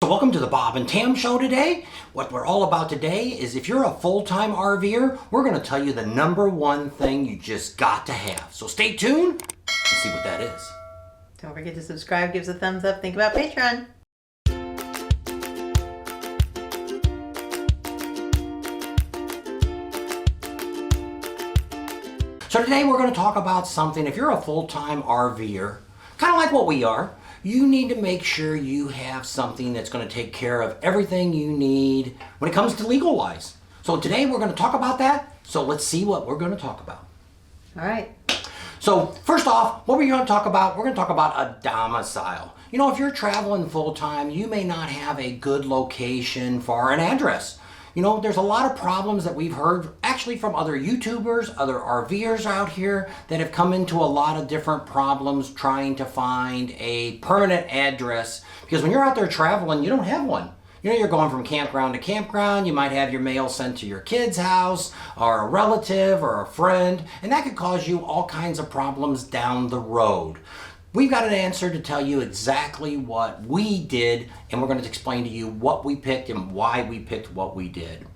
So welcome to the Bob and Tam Show today. What we're all about today is if you're a full-time RVer, we're going to tell you the number one thing you just got to have. So stay tuned and see what that is. Don't forget to subscribe, give us a thumbs up, think about Patreon. So today we're going to talk about something. If you're a full-time RVer, kind of like what we are, you need to make sure you have something that's going to take care of everything you need when it comes to legal-wise. So today we're going to talk about that. So let's see what we're going to talk about. All right. So first off, what we're going to talk about, we're going to talk about a domicile. You know, if you're traveling full-time, you may not have a good location for an address. You know, there's a lot of problems that we've heard actually from other YouTubers, other RVers out here that have come into a lot of different problems trying to find a permanent address. Because when you're out there traveling, you don't have one. You know, you're going from campground to campground. You might have your mail sent to your kid's house or a relative or a friend, and that could cause you all kinds of problems down the road. We've got an answer to tell you exactly what we did, and we're going to explain to you what we picked and why we picked what we did.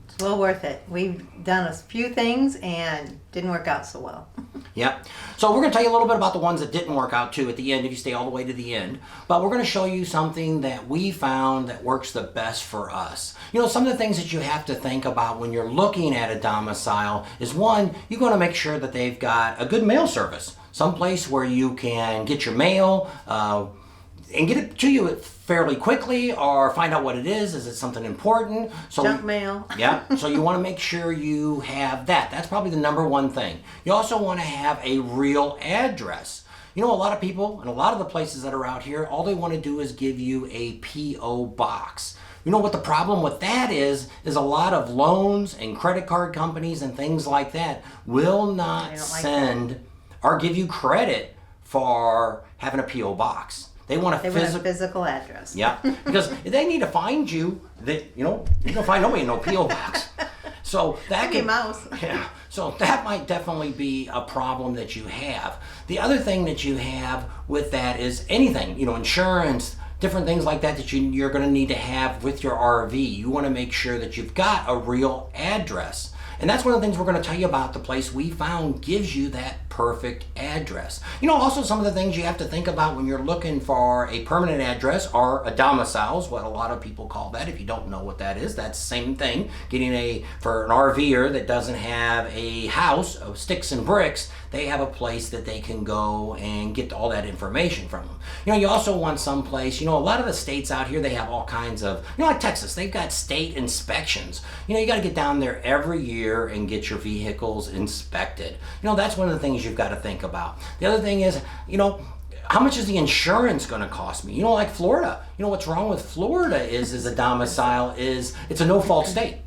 It's well worth it. We've done a few things and didn't work out so well. Yep. So we're going to tell you a little bit about the ones that didn't work out too at the end if you stay all the way to the end. But we're going to show you something that we found that works the best for us. You know, some of the things that you have to think about when you're looking at a domicile is one, you're going to make sure that they've got a good mail service. Someplace where you can get your mail and get it to you fairly quickly, or find out what it is. Is it something important? So, junk mail. Yeah, so you want to make sure you have that. That's probably the number one thing. You also want to have a real address. You know, a lot of people and a lot of the places that are out here, all they want to do is give you a P.O. box. You know what the problem with that is a lot of loans and credit card companies and things like that will not send or give you credit for having a P.O. box. They want a physical address. Yeah, because they need to find you. That you know, you can find nobody in no P.O. box. So that could mouse. Yeah. So that might definitely be a problem that you have. The other thing that you have with that is anything, you know, insurance, different things like that you're going to need to have with your RV. You want to make sure that you've got a real address. And that's one of the things we're going to tell you about. The place we found gives you that perfect address. You know, also some of the things you have to think about when you're looking for a permanent address or a domicile is what a lot of people call that. If you don't know what that is, that's the same thing. For an RVer that doesn't have a house of sticks and bricks, they have a place that they can go and get all that information from them. You know, you also want some place, you know, a lot of the states out here, they have all kinds of, you know, like Texas, they've got state inspections. You know, you got to get down there every year and get your vehicles inspected. You know, that's one of the things you've got to think about. The other thing is, you know, how much is the insurance going to cost me? You know, like Florida. You know, what's wrong with Florida is a domicile is it's a no-fault state.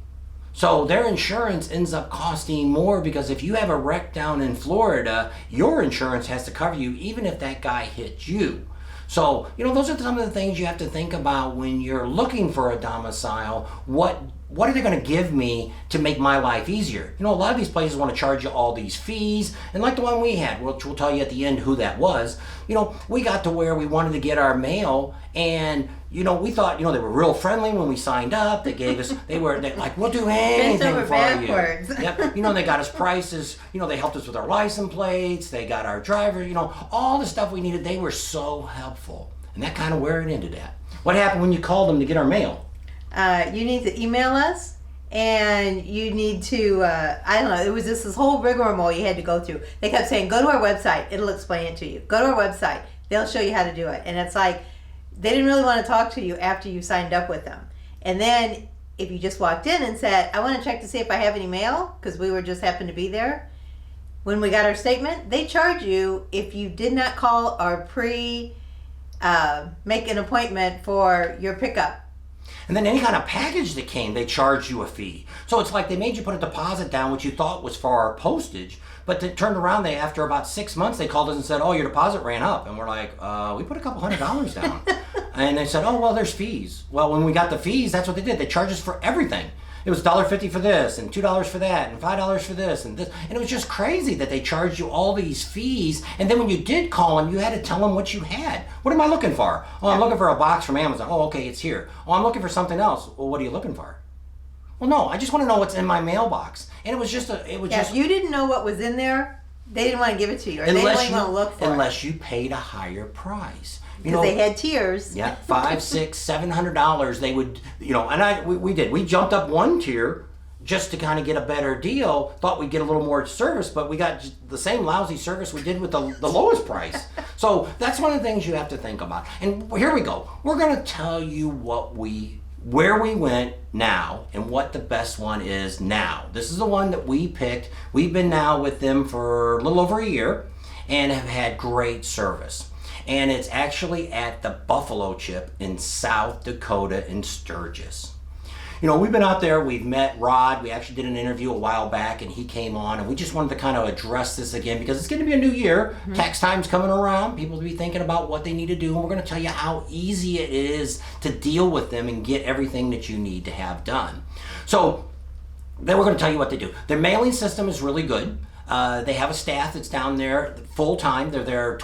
So their insurance ends up costing more because if you have a wreck down in Florida, your insurance has to cover you even if that guy hit you. So, you know, those are some of the things you have to think about when you're looking for a domicile. What are they going to give me to make my life easier? You know, a lot of these places want to charge you all these fees. And like the one we had, which we'll tell you at the end who that was, you know, we got to where we wanted to get our mail and, you know, we thought, you know, they were real friendly when we signed up. They gave us, they're like, we'll do anything for backwards. you. Yep. You know, they got us prices. You know, they helped us with our license plates. They got our driver, you know, all the stuff we needed. They were so helpful. And that kind of where it ended at. What happened when you called them to get our mail? You need to email us, and you need to, I don't know, it was just this whole rigmarole you had to go through. They kept saying, go to our website, it'll explain it to you. Go to our website, they'll show you how to do it. And it's like, they didn't really want to talk to you after you signed up with them. And then if you just walked in and said, I want to check to see if I have any mail, because we were just happened to be there, when we got our statement, they charge you if you did not call or make an appointment for your pickup. And then any kind of package that came, they charged you a fee. So it's like they made you put a deposit down, which you thought was for our postage, but they turned around, after about 6 months, they called us and said, oh, your deposit ran up. And we're like, we put a couple $100 down. And they said, oh, well, there's fees. Well, when we got the fees, that's what they did. They charged us for everything. it was $1.50 for this, and $2 for that, and $5 for this, and this. And it was just crazy that they charged you all these fees. And then when you did call them, you had to tell them what you had. What am I looking for? Oh, I'm looking for a box from Amazon. Oh, okay, it's here. Oh, I'm looking for something else. Well, what are you looking for? Well, no, I just want to know what's in my mailbox. And it was just if you didn't know what was in there, they didn't want to give it to you, or they didn't want to look for it. Unless you paid a higher price. Because they had tiers. Yeah, $500, $600, $700. They would, and we did. We jumped up one tier just to kind of get a better deal. Thought we'd get a little more service, but we got the same lousy service we did with the lowest price. So that's one of the things you have to think about. And here we go. We're going to tell you where we went now and what the best one is now. This is the one that we picked. We've been now with them for a little over a year and have had great service. And it's actually at the Buffalo Chip in South Dakota in Sturgis. We've been out there, we've met Rod, we actually did an interview a while back and he came on, and we just wanted to kind of address this again because it's going to be a new year. Mm-hmm. Tax time's coming around, people will be thinking about what they need to do, and we're going to tell you how easy it is to deal with them and get everything that you need to have done. So then we're going to tell you what they do. Their mailing system is really good. They have a staff that's down there full time. They're there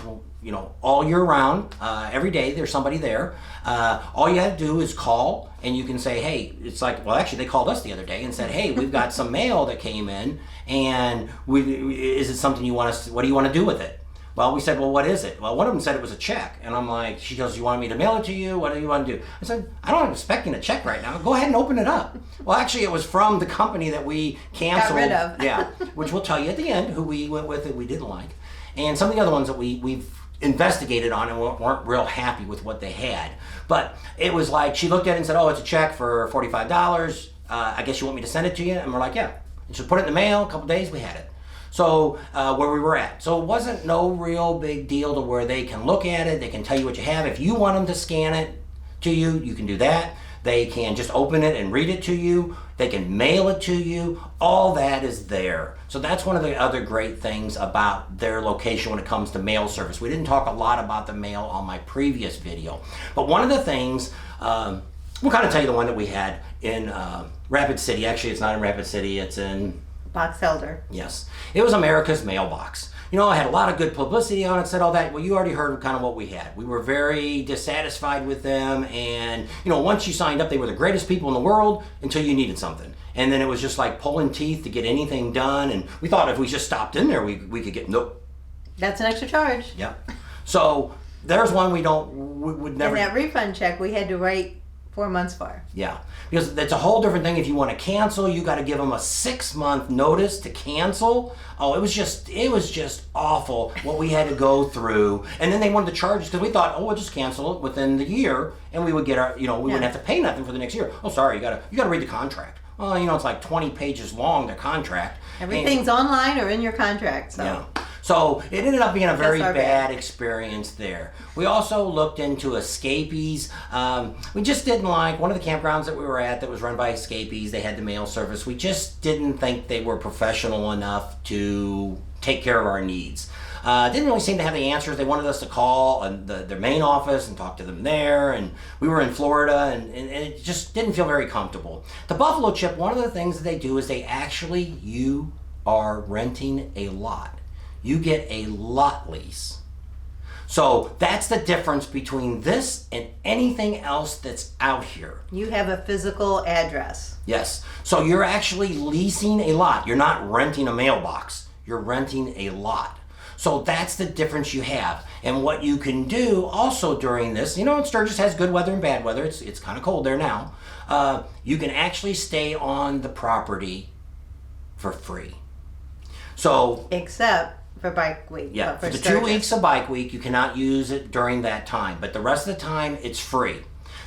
all year round. Every day there's somebody there. All you have to do is call and you can say, hey, it's like, well, actually they called us the other day and said, hey, we've got some mail that came in, and is it something you want us to, what do you want to do with it? Well, we said, well, what is it? Well, one of them said it was a check. And I'm like, she goes, you want me to mail it to you? What do you want to do? I said, I don't expect a check right now. Go ahead and open it up. Well, actually, it was from the company that we canceled. Got rid of. Yeah, which we'll tell you at the end who we went with that we didn't like. And some of the other ones that we've investigated on and weren't real happy with what they had. But it was like, she looked at it and said, oh, it's a check for $45. I guess you want me to send it to you? And we're like, yeah. And she put it in the mail. A couple days, we had it. So where we were at. So it wasn't no real big deal to where they can look at it. They can tell you what you have. If you want them to scan it to you, you can do that. They can just open it and read it to you. They can mail it to you. All that is there. So that's one of the other great things about their location when it comes to mail service. We didn't talk a lot about the mail on my previous video. But one of the things, we'll kind of tell you the one that we had in Rapid City. Actually, it's not in Rapid City. It's in Box Elder. Yes. It was America's Mailbox. I had a lot of good publicity on it, said all that. Well, you already heard kind of what we had. We were very dissatisfied with them, and once you signed up, they were the greatest people in the world until you needed something. And then it was just like pulling teeth to get anything done, and we thought if we just stopped in there, we could get, nope. That's an extra charge. Yeah. So there's one we would never. And that refund check we had to write 4 months for. Yeah, because that's a whole different thing. If you want to cancel, you got to give them a 6-month notice to cancel. Oh, it was just awful what we had to go through. And then they wanted to charge us because we thought, oh, we'll just cancel it within the year, and we would get our, we wouldn't have to pay nothing for the next year. Oh, sorry, you gotta read the contract. Well, it's like 20 pages long, the contract. Everything's online or in your contract. So. Yeah. So it ended up being a very bad experience there. We also looked into escapees. We just didn't like one of the campgrounds that we were at that was run by escapees. They had the mail service. We just didn't think they were professional enough to take care of our needs. Didn't really seem to have the answers. They wanted us to call their main office and talk to them there. And we were in Florida, and it just didn't feel very comfortable. The Buffalo Chip, one of the things that they do is you are renting a lot. You get a lot lease. So that's the difference between this and anything else that's out here. You have a physical address. Yes. So you're actually leasing a lot. You're not renting a mailbox. You're renting a lot. So that's the difference you have. And what you can do also during this, Sturgis has good weather and bad weather. It's kind of cold there now. You can actually stay on the property for free. So except for bike week. Yeah, for the 2 weeks of bike week, you cannot use it during that time. But the rest of the time, it's free.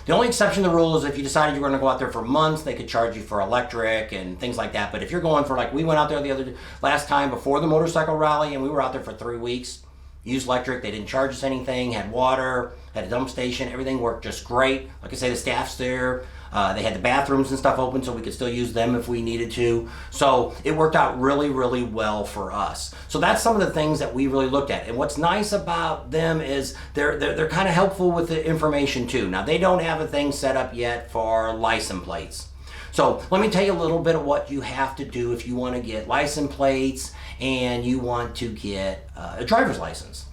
The only exception to the rule is if you decided you were going to go out there for months, they could charge you for electric and things like that. But if you're going for, like, we went out there last time before the motorcycle rally, and we were out there for 3 weeks, used electric, they didn't charge us anything, had water, had a dump station, everything worked just great. Like I say, the staff's there. They had the bathrooms and stuff open so we could still use them if we needed to. So it worked out really, really well for us. So that's some of the things that we really looked at. And what's nice about them is they're kind of helpful with the information too. Now, they don't have a thing set up yet for license plates. So let me tell you a little bit of what you have to do if you want to get license plates and you want to get a driver's license.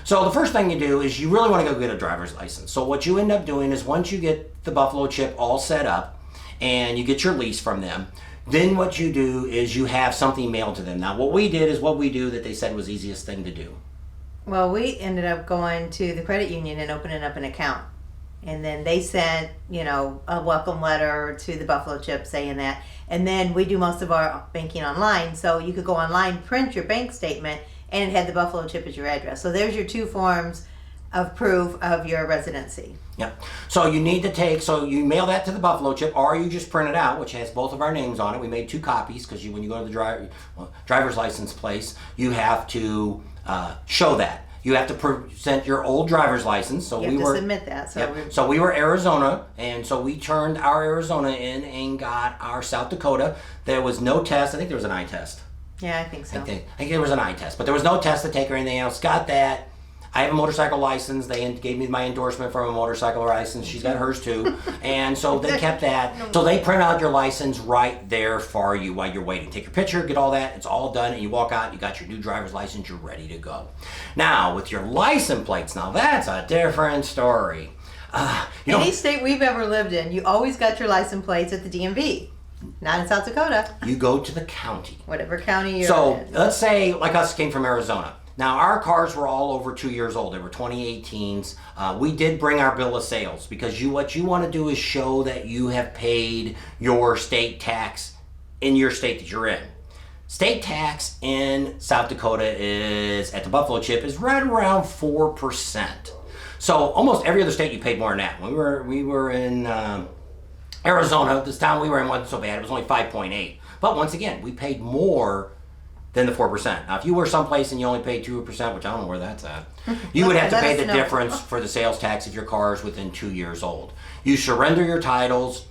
So the first thing you do is you really want to go get a driver's license. So what you end up doing is once you get the Buffalo Chip all set up and you get your lease from them, then what you do is you have something mailed to them. Now what we did is what we do that they said was the easiest thing to do. Well, we ended up going to the credit union and opening up an account. And then they sent, a welcome letter to the Buffalo Chip saying that. And then we do most of our banking online. So you could go online, print your bank statement, and it had the Buffalo Chip as your address. So there's your 2 forms of proof of your residency. Yep. So you need to you mail that to the Buffalo Chip, or you just print it out, which has both of our names on it. We made 2 copies because when you go to the driver's license place, you have to show that. You have to present your old driver's license. So you have to submit that. So we were Arizona, and so we turned our Arizona in and got our South Dakota. There was no test. I think there was an eye test. Yeah, I think so. I think there was an eye test, but there was no test to take or anything else. Got that. I have a motorcycle license. They gave me my endorsement from a motorcycle license. She's got hers too. And so they kept that. So they print out your license right there for you while you're waiting. Take your picture, get all that. It's all done. And you walk out, you got your new driver's license. You're ready to go. Now, with your license plates, now that's a different story. Any state we've ever lived in, you always got your license plates at the DMV. Not in South Dakota. You go to the county. Whatever county you're in. So let's say, like us, came from Arizona. Now, our cars were all over 2 years old. They were 2018s. We did bring our bill of sales because what you want to do is show that you have paid your state tax in your state that you're in. State tax in South Dakota is, at the Buffalo Chip, is right around 4%. So almost every other state you paid more than that. When we were in Arizona, this town we were in wasn't so bad. It was only 5.8. But once again, we paid more than the 4%. Now, if you were someplace and you only paid 2%, which I don't know where that's at, you would have to pay the difference for the sales tax if your car is within 2 years old. You surrender your titles.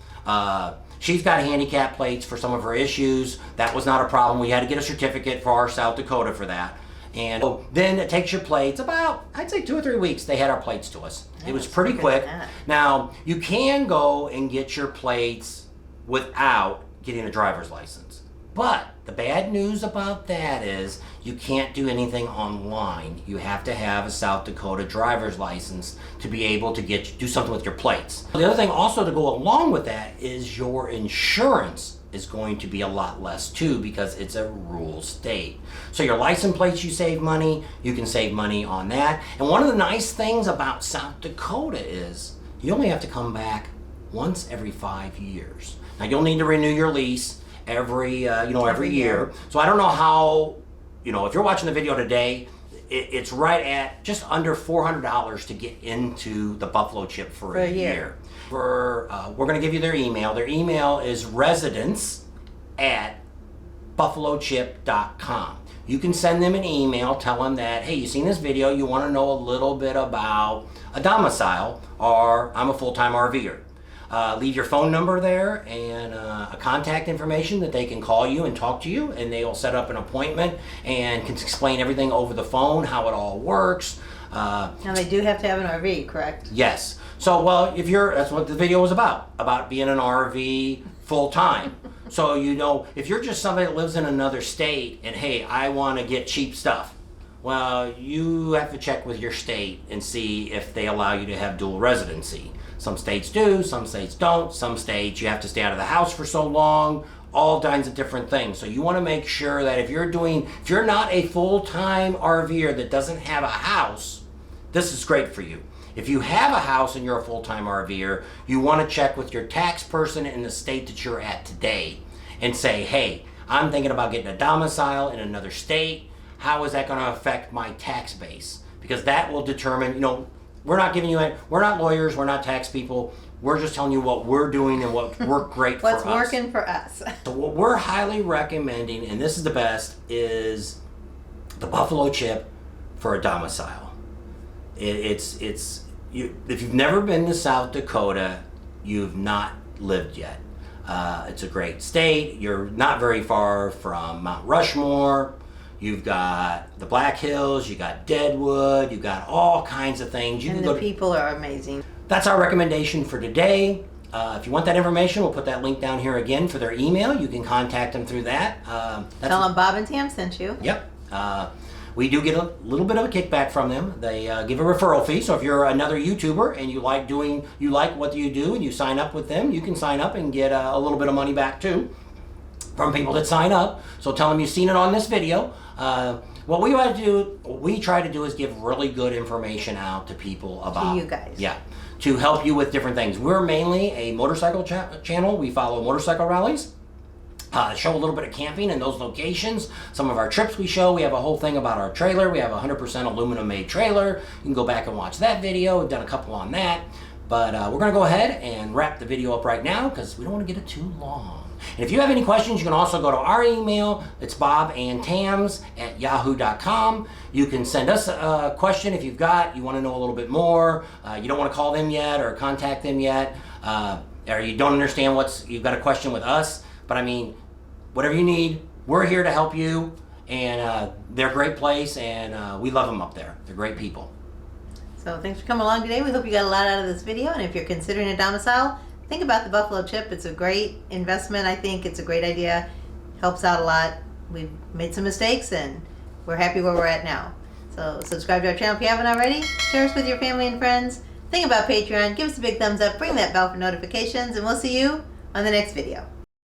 She's got handicap plates for some of her issues. That was not a problem. We had to get a certificate for our South Dakota for that. And then it takes your plates about, I'd say 2 or 3 weeks, they had our plates to us. It was pretty quick. Now, you can go and get your plates without getting a driver's license. But the bad news about that is you can't do anything online. You have to have a South Dakota driver's license to be able to do something with your plates. The other thing also to go along with that is your insurance is going to be a lot less too because it's a rural state. So your license plates, you save money. You can save money on that. And one of the nice things about South Dakota is you only have to come back once every 5 years. Now you'll need to renew your lease every year. So I don't know how, if you're watching the video today, it's right at just under $400 to get into the Buffalo Chip for a year. We're going to give you their email. Their email is residence@buffalochip.com. You can send them an email, tell them that, hey, you seen this video, you want to know a little bit about a domicile, or I'm a full-time RVer. Leave your phone number there and a contact information that they can call you and talk to you, and they will set up an appointment and can explain everything over the phone, how it all works. Now they do have to have an RV, correct? Yes. So, that's what the video was about being an RV full-time. So, if you're just somebody that lives in another state and, hey, I want to get cheap stuff, well, you have to check with your state and see if they allow you to have dual residency. Some states do, some states don't. Some states you have to stay out of the house for so long, all kinds of different things. So you want to make sure that if you're not a full-time RVer that doesn't have a house, this is great for you. If you have a house and you're a full-time RVer, you want to check with your tax person in the state that you're at today and say, hey, I'm thinking about getting a domicile in another state. How is that going to affect my tax base? Because that will determine, we're not lawyers, we're not tax people. We're just telling you what we're doing and what worked great for us. What's working for us. So what we're highly recommending, and this is the best, is the Buffalo Chip for a domicile. If you've never been to South Dakota, you've not lived yet. It's a great state. You're not very far from Mount Rushmore. You've got the Black Hills, you got Deadwood, you've got all kinds of things. And the people are amazing. That's our recommendation for today. If you want that information, we'll put that link down here again for their email. You can contact them through that. Tell them Bob and Tam sent you. Yep. We do get a little bit of a kickback from them. They give a referral fee. So if you're another YouTuber and you like what you do and you sign up with them, you can sign up and get a little bit of money back too from people that sign up. So tell them you've seen it on this video. What we try to do is give really good information out to people about you guys. Yeah, to help you with different things. We're mainly a motorcycle channel. We follow motorcycle rallies. Show a little bit of camping in those locations. Some of our trips we show. We have a whole thing about our trailer. We have a 100% aluminum made trailer. You can go back and watch that video. We've done a couple on that. But we're going to go ahead and wrap the video up right now because we don't want to get it too long. And if you have any questions, you can also go to our email. It's bobandtams@yahoo.com. You can send us a question if you want to know a little bit more. You don't want to call them yet or contact them yet. Or you don't understand you've got a question with us. But I mean, whatever you need, we're here to help you. And they're a great place, and we love them up there. They're great people. So thanks for coming along today. We hope you got a lot out of this video. And if you're considering a domicile, think about the Buffalo chip. It's a great investment. I think it's a great idea. Helps out a lot. We've made some mistakes, and we're happy where we're at now. So subscribe to our channel if you haven't already. Share us with your family and friends. Think about Patreon. Give us a big thumbs up. Ring that bell for notifications, and we'll see you on the next video.